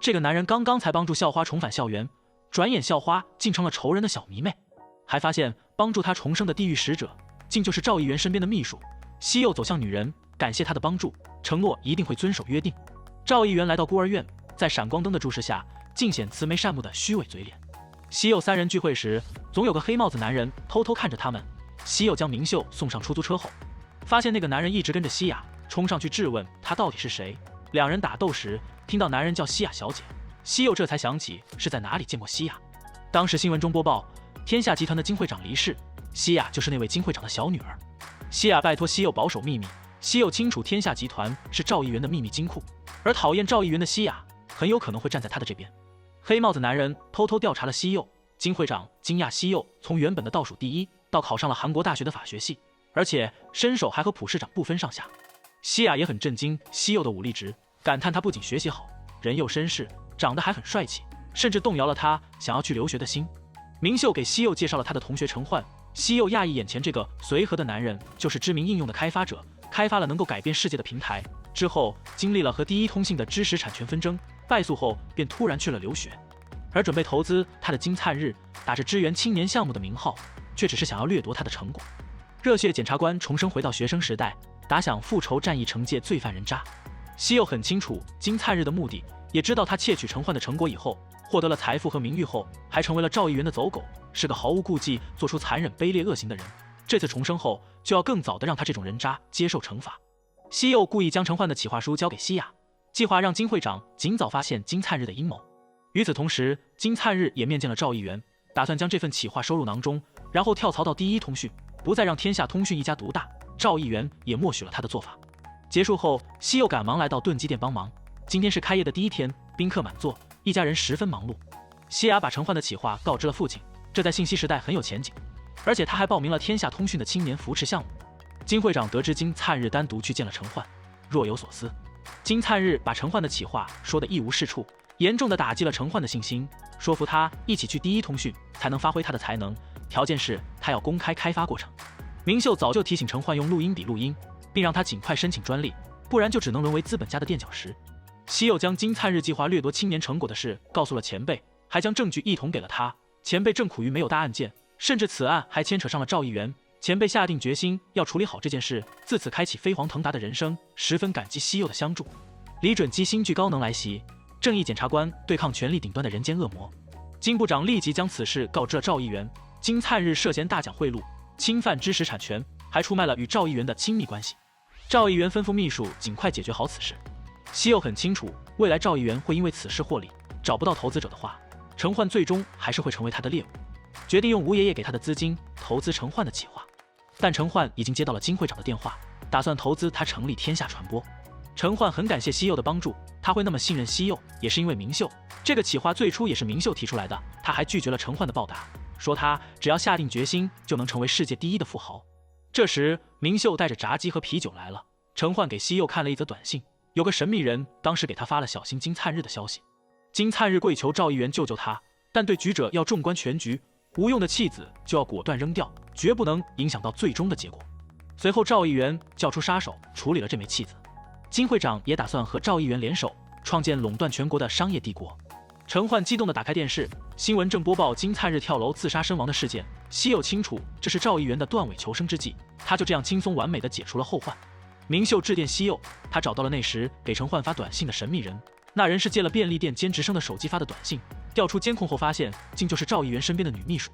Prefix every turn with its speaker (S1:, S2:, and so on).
S1: 这个男人刚刚才帮助校花重返校园，转眼校花竟成了仇人的小迷妹，还发现帮助他重生的地狱使者竟就是赵议员身边的秘书。西柚走向女人，感谢她的帮助，承诺一定会遵守约定。赵议员来到孤儿院，在闪光灯的注视下，尽显慈眉善目的虚伪嘴脸。西柚三人聚会时，总有个黑帽子男人偷偷看着他们。西柚将明秀送上出租车后，发现那个男人一直跟着西雅，冲上去质问他到底是谁。两人打斗时，听到男人叫西雅小姐，西柚这才想起是在哪里见过西雅。当时新闻中播报，天下集团的金会长离世，西雅就是那位金会长的小女儿。西雅拜托西柚保守秘密，西柚清楚天下集团是赵议员的秘密金库，而讨厌赵议员的西雅很有可能会站在他的这边。黑帽子男人偷偷调查了西柚，金会长惊讶西柚从原本的倒数第一到考上了韩国大学的法学系，而且身手还和普市长不分上下。西雅也很震惊西柚的武力值，感叹他不仅学习好，人又绅士，长得还很帅气，甚至动摇了他想要去留学的心。明秀给西柚介绍了他的同学陈焕，西柚讶异眼前这个随和的男人就是知名应用的开发者，开发了能够改变世界的平台。之后经历了和第一通信的知识产权纷争，败诉后便突然去了留学，而准备投资他的金灿日打着支援青年项目的名号，却只是想要掠夺他的成果。热血检察官重生回到学生时代，打响复仇战役，惩戒罪犯人渣。西柚很清楚金灿日的目的，也知道他窃取陈焕的成果以后，获得了财富和名誉后，还成为了赵议员的走狗，是个毫无顾忌做出残忍卑劣恶行的人。这次重生后，就要更早的让他这种人渣接受惩罚。西柚故意将陈焕的企划书交给西雅，计划让金会长尽早发现金灿日的阴谋。与此同时，金灿日也面见了赵议员，打算将这份企划收入囊中，然后跳槽到第一通讯，不再让天下通讯一家独大。赵议员也默许了他的做法。结束后，西柚赶忙来到炖鸡店帮忙。今天是开业的第一天，宾客满座，一家人十分忙碌。西雅把陈焕的企划告知了父亲，这在信息时代很有前景，而且他还报名了天下通讯的青年扶持项目。金会长得知金灿日单独去见了陈焕，若有所思。金灿日把陈焕的企划说得一无是处，严重的打击了陈焕的信心，说服他一起去第一通讯才能发挥他的才能，条件是他要公开开发过程。明秀早就提醒陈焕用录音笔录音，并让他尽快申请专利，不然就只能沦为资本家的垫脚石。西柚将金灿日计划掠夺青年成果的事告诉了前辈，还将证据一同给了他。前辈正苦于没有大案件，甚至此案还牵扯上了赵议员，前辈下定决心要处理好这件事，自此开启飞黄腾达的人生，十分感激西柚的相助。李准基新剧高能来袭，正义检察官对抗权力顶端的人间恶魔。金部长立即将此事告知了赵议员，金灿日涉嫌大奖贿赂，侵犯知识产权，还出卖了与赵议员的亲密关系。赵议员吩咐秘书尽快解决好此事。西柚很清楚，未来赵议员会因为此事获利，找不到投资者的话，陈焕最终还是会成为他的猎物，决定用吴爷爷给他的资金投资陈焕的企划。但陈焕已经接到了金会长的电话，打算投资他成立天下传播。陈焕很感谢西柚的帮助，他会那么信任西柚，也是因为明秀。这个企划最初也是明秀提出来的，他还拒绝了陈焕的报答，说他只要下定决心就能成为世界第一的富豪。这时明秀带着炸鸡和啤酒来了，陈焕给西柚看了一则短信，有个神秘人当时给他发了小心金灿日的消息。金灿日跪求赵议员救救他，但对局者要纵观全局，无用的弃子就要果断扔掉，绝不能影响到最终的结果。随后赵议员叫出杀手处理了这枚弃子。金会长也打算和赵议员联手，创建垄断全国的商业帝国。陈焕激动地打开电视，新闻正播报金灿日跳楼自杀身亡的事件。西柚清楚这是赵议员的断尾求生之计，他就这样轻松完美地解除了后患。明秀致电西柚，他找到了那时给陈焕发短信的神秘人，那人是借了便利店兼职生的手机发的短信，调出监控后发现竟就是赵议员身边的女秘书。